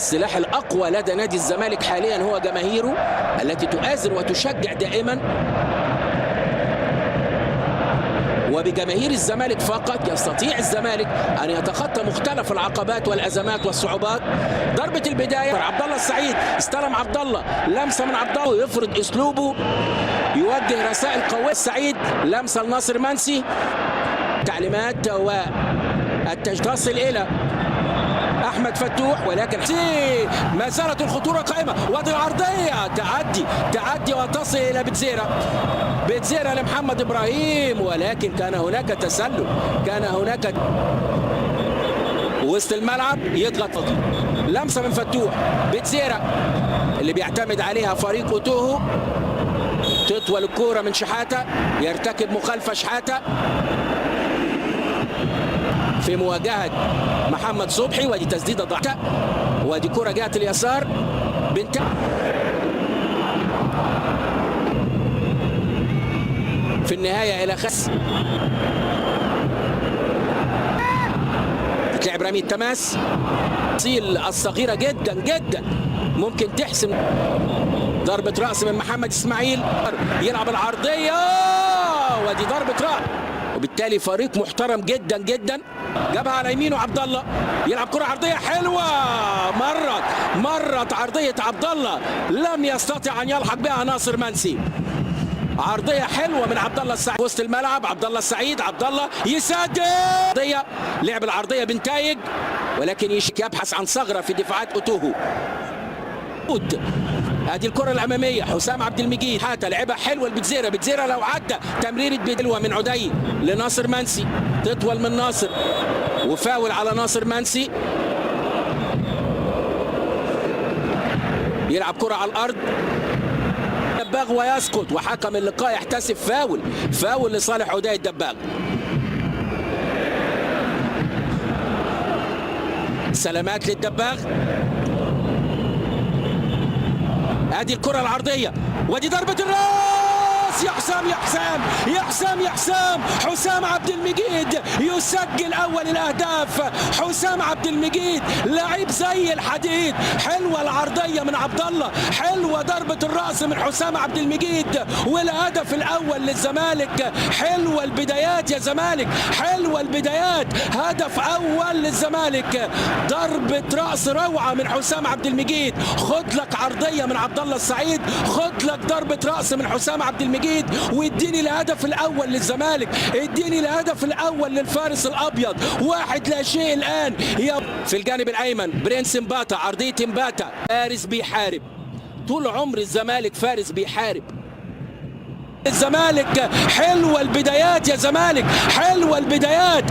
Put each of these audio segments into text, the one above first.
السلاح الأقوى لدى نادي الزمالك حاليا هو جماهيره التي تؤازر وتشجع دائما، وبجماهير الزمالك فقط يستطيع الزمالك أن يتخطى مختلف العقبات والأزمات والصعوبات. ضربة البداية عبد الله السعيد، استلم عبد الله، لمسة من عبد الله يفرض أسلوبه، يوجه رسائل قوية. السعيد لمسة لناصر منسي، تعليمات تصل إلى أحمد فتوح، ولكن ما زالت الخطورة قائمة. وادي العرضية تعدي وتصل إلى بتزيرة لمحمد إبراهيم، ولكن كان هناك تسلل، كان هناك وسط الملعب يضغط. لمسة من فتوح، بتزيرة اللي بيعتمد عليها فريق أوتوهو، تطول الكورة من شحاتة، يرتكب مخالفة شحاتة في مواجهة محمد صبحي، ودي تسديدة ضعيفة، ودي كرة جهة اليسار في النهاية إلى خس تلعب رمي التماس الصغيرة جدا جدا ممكن تحسم. ضربة رأس من محمد إسماعيل، يلعب العرضية، ودي ضربة رأس، وبالتالي فريق محترم جدا جدا. جابها على يمينه عبد الله، يلعب كرة عرضية حلوة، مرت عرضية عبد الله لم يستطع أن يلحق بها ناصر منسي. عرضية حلوة من عبد الله السعيد وسط الملعب، عبد الله السعيد، عبد الله يسدد، لعب العرضية بنتايج، ولكن يبحث عن ثغرة في دفاعات أوتوهو. ادي الكرة الأمامية، حسام عبد المجيد، حتى لعبها حلوة بتزيرة لو عدى تمريرة بدلوة من عدي لناصر منسي، تطول من ناصر وفاول على ناصر منسي. يلعب كرة على الأرض دباغ ويسقط، وحكم اللقاء يحتسب فاول لصالح عدي الدباغ. سلامات للدباغ. ادي الكرة العرضية، ودي ضربة الراس، حسام عبد المجيد يسجل اول الاهداف. حسام عبد المجيد لعيب زي الحديد. حلوة العرضية من عبد الله، حلوة ضربة الراس من حسام عبد المجيد، والهدف الاول للزمالك. حلوة البدايات يا زمالك، حلوة البدايات، هدف اول للزمالك. ضربة راس روعة من حسام عبد المجيد، خد لك عرضية من عبد الله السعيد، خد لك ضربة راس من حسام عبد المجيد، واديني الهدف الاول للزمالك، اديني الهدف الاول للفارس الابيض. 1-0 الان. في الجانب الايمن برنس مباتا، عرضية مباتا، فارس بيحارب طول عمر الزمالك، فارس بيحارب الزمالك. حلوة البدايات يا زمالك، حلوة البدايات.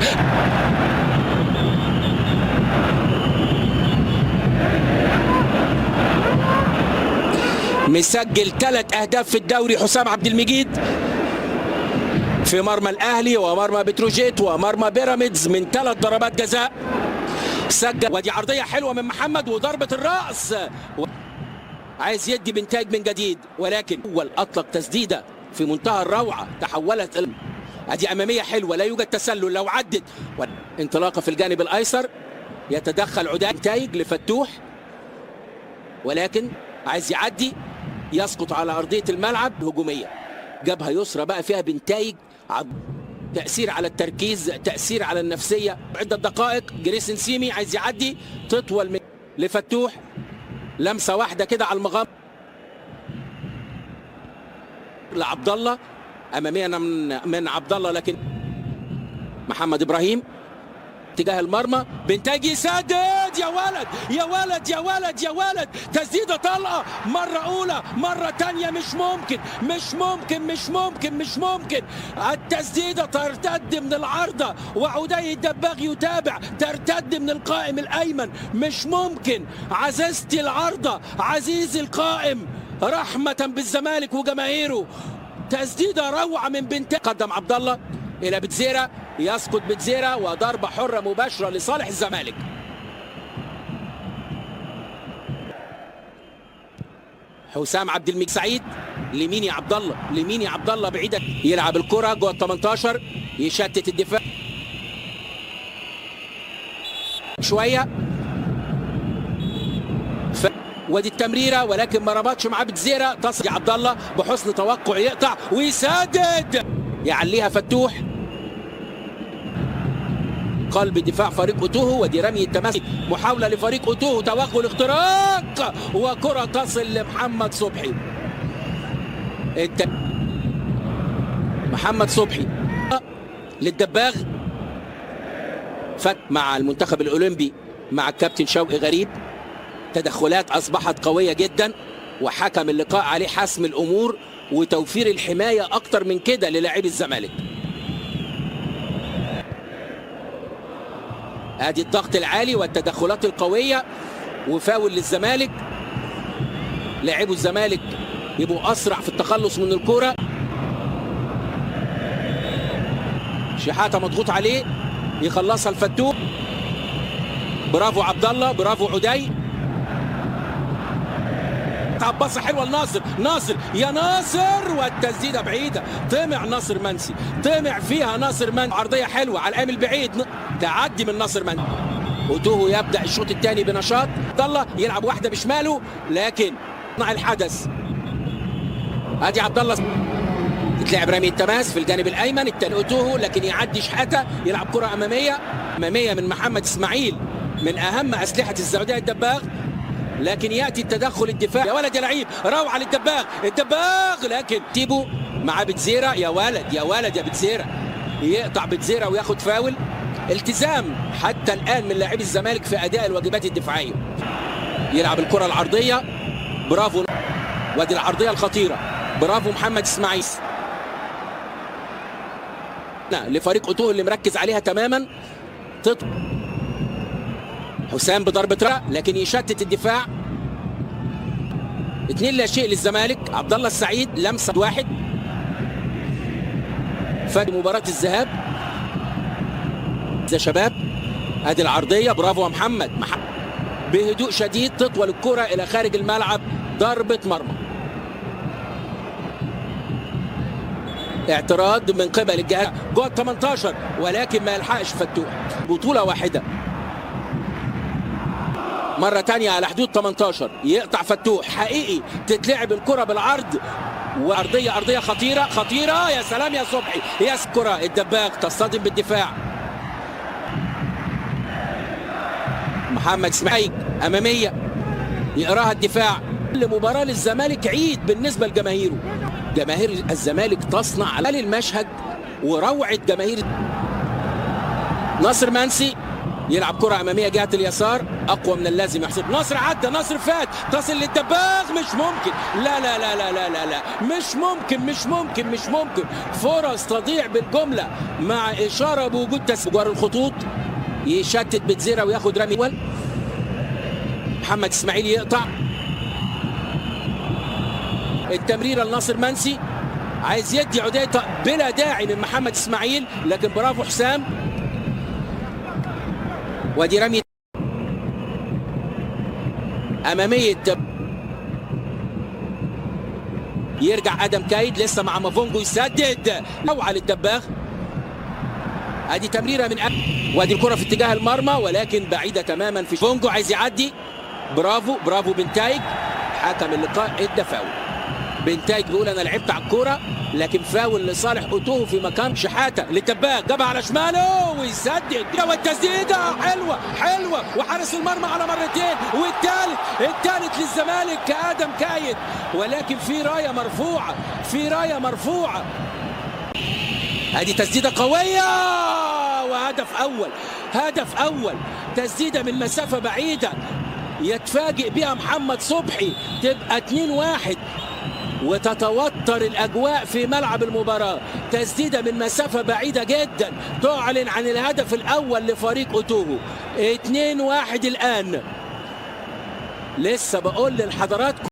مسجل 3 أهداف في الدوري حسام عبد المجيد، في مرمى الأهلي ومرمى بتروجيت ومرمى بيراميدز من 3 ضربات جزاء. سجل، ودي عرضية حلوة من محمد، وضربة الرأس، عايز يدي بنتاج من جديد، ولكن أول أطلق تسديدة في منتهى الروعة، تحولت ادي أمامية حلوة، لا يوجد تسلل لو عدت. انطلاقة في الجانب الأيسر، يتدخل عدي، بنتايج لفتوح، ولكن عايز يعدي، يسقط على أرضية الملعب. هجومية جابها يسرى بقى فيها بنتايج، تأثير على التركيز، تأثير على النفسية. عدة دقائق، جريسن سيمي عايز يعدي، تطول من لفتوح، لمسة واحدة كده على المغام لعبد الله، أمامية من عبد الله، لكن محمد إبراهيم اتجاه المرمى، بنتايج يسدد، يا ولد، تسديدة طلقة، مرة أولى، مرة تانية، مش ممكن. التسديدة ترتد من العارضة، وعدي الدباغ يتابع، ترتد من القائم الأيمن، مش ممكن. عزيزتي العارضة، عزيزي القائم، رحمة بالزمالك وجماهيره. تسديدة روعة من بنتايج. قدم عبد الله إلى بتزيرة، يسقط بتزيرة، وضربة حرة مباشرة لصالح الزمالك. حسام عبد المجيد سعيد، لمين يا عبد الله، بعيدة، يلعب الكرة جوه ال 18، يشتت الدفاع شوية، ودي التمريره ولكن ما ربطش مع بتزيرة. تصل عبد الله بحسن توقع يقطع ويسدد، يعليها فتوح قلب دفاع فريق اوتوهو. ودي رمي التماس، محاوله لفريق اوتوهو، توغل الاختراق وكره تصل لمحمد صبحي. محمد صبحي للدباغ، فت مع المنتخب الاولمبي مع الكابتن شوقي غريب. تدخلات اصبحت قويه جدا، وحكم اللقاء عليه حسم الامور وتوفير الحمايه اكتر من كده للاعبي الزمالك. ادي الضغط العالي والتدخلات القويه وفاول للزمالك. لاعبو الزمالك يبقوا اسرع في التخلص من الكره. شحاته مضغوط عليه، يخلصها الفتوح. برافو عبد الله، برافو عدي. عباصه حلوه لناصر، ناصر يا ناصر، والتسديده بعيده. طمع ناصر منسي، طمع فيها ناصر منسي. عرضيه حلوه على القائم البعيد، تعدي من ناصر منسي. اوتوهو يبدا الشوط الثاني بنشاط. عبد الله يلعب واحده بشماله لكن مع الحدث. ادي عبد الله يتلعب رمي التماس في الجانب الايمن. التاني اوتوهو لكن يعدي شحاته، يلعب كره اماميه من محمد اسماعيل، من اهم اسلحه السعوديه الدباغ. لكن ياتي التدخل الدفاعي. يا ولد يا لعيب، روعه للدباغ، الدباغ لكن تيبو مع بتزيرة. يا ولد يا ولد يا بتزيرة، يقطع بتزيرة وياخد فاول. التزام حتى الان من لاعبي الزمالك في اداء الواجبات الدفاعيه. يلعب الكره العرضيه، برافو. وادي العرضيه الخطيره، برافو محمد اسماعيل لفريق اوتوهو اللي مركز عليها تماما. حسام بضربة رأس لكن يشتت الدفاع. 2-0 للزمالك. عبد الله السعيد لمسة واحد في مباراة الذهاب. يا شباب ادي العرضية، برافو محمد بهدوء شديد تطول الكرة الى خارج الملعب، ضربة مرمى. اعتراض من قبل الجهاز جوه 18 ولكن ما يلحقش فتوح. بطولة واحدة مرة تانية على حدود 18، يقطع فتوح حقيقي. تتلعب الكرة بالعرض وأرضية، أرضية خطيرة خطيرة. يا سلام يا صبحي، يا كرة الدباغ تصطدم بالدفاع. محمد اسماعيل أمامية يقراها الدفاع. المباراة للزمالك عيد بالنسبة لجماهيره. جماهير الزمالك تصنع على المشهد وروعة جماهير. ناصر منسي يلعب كرة أمامية جهة اليسار، أقوى من اللازم يحسب. ناصر عدى، ناصر فات، تصل للدباغ. مش ممكن، لا لا لا لا لا لا لا، مش ممكن مش ممكن مش ممكن. فرص تضيع بالجملة مع إشارة بوجود تسجيل الخطوط. يشتت بتزيرة وياخد رمي أول. محمد إسماعيل يقطع التمريرة لناصر منسي، عايز يدي عدية بلا داعي من محمد إسماعيل، لكن برافو حسام. ودي رمي أمامية، يرجع آدم كايد لسه مع مافونجو يسدد. روعة للدباغ. ادي تمريرة من وادي الكرة في اتجاه المرمى ولكن بعيدة تماما. في فونجو عايز يعدي، برافو برافو بنتايج. حكم اللقاء ادى فاول. بنتايج بيقول انا لعبت على الكرة لكن فاول لصالح اوتوهو في مكان شحاته. للدباغ جابها على شماله ويسدد، والتسديده حلوه حلوه وحارس المرمى على مرتين. والثالث للزمالك كادم كايد، ولكن في رايه مرفوعه، في رايه مرفوعه. ادي تسديده قويه وهدف اول، هدف اول. تسديده من مسافه بعيده يتفاجئ بها محمد صبحي، تبقى 2-1 وتتوتر الأجواء في ملعب المباراة. تسديدة من مسافة بعيدة جدا تعلن عن الهدف الأول لفريق أوتوهو. 2-1 الآن. لسه بقول لحضراتكم